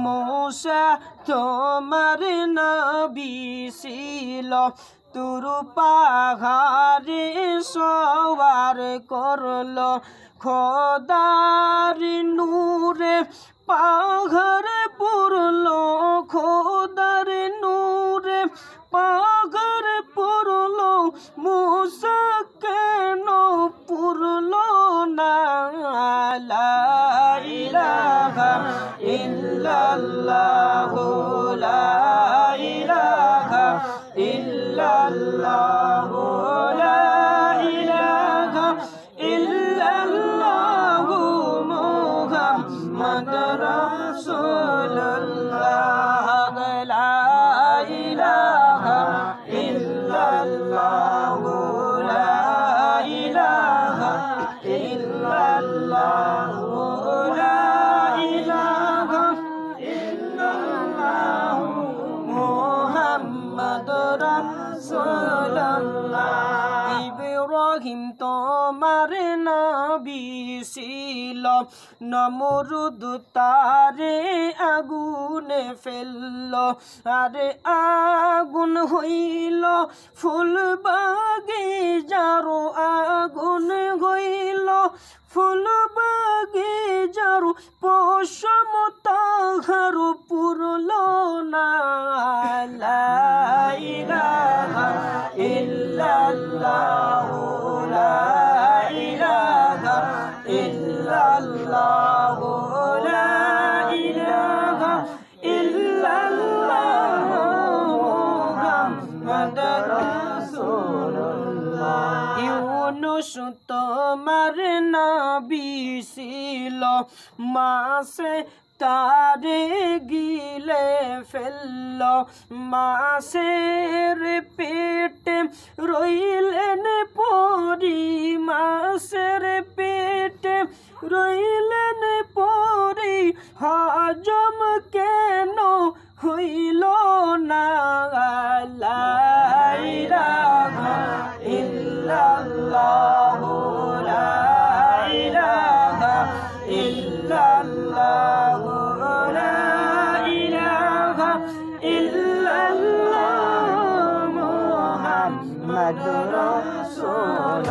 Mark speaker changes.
Speaker 1: मूसा তোমার নবী ছিল তুর পাহাড়ে সওয়ার করলো খোদার নূরে পাহাড় পুরলো খোদার নূরে পাহাড় পুরলো মুসা কেন পুরলো না লা ইলাহা ইল্লাল্লাহ লা ইলাহা ইল্লাল্লাহ লা ইলাহা ইল্লাল্লাহ মুহাম্মাদুর রাসূলুল্লাহ লা ইলাহা ইল্লাল্লাহ লা ইলাহা ইল্লাল্লাহ লা ইলাহা ইল্লাল্লাহ মুহাম্মাদুর রাসূলুল্লাহ ইব্রাহিম তোমার নবী ছিল নমরুদ তারে আগুনে ফেললো আরে আগুন হইল ফুল বাগিচারো আগুন হইল ফুল বাগিচারো পশম তাহার পুরলো না লা ইলাহা ইল্লাল্লাহ লা ইলাহা ইল্লাল্লাহ লা ইলাহা ইল্লাল্লাহ মুহাম্মাদুর রাসূলুল্লাহ ইউনুস তোমার নবী ছিল মাছে তারে গিলে ফেলল মাছের পেটে রইলেন পরি মাছের পেটে রইলেন পরি হজম কেন হইল না লা ইলাহা ইল্লাল্লাহ লা ইলাহা ইল্লাল্লাহ লা ইলাহা ইল্লাল্লাহ মুহাম্মাদুর রাসূলুল্লাহ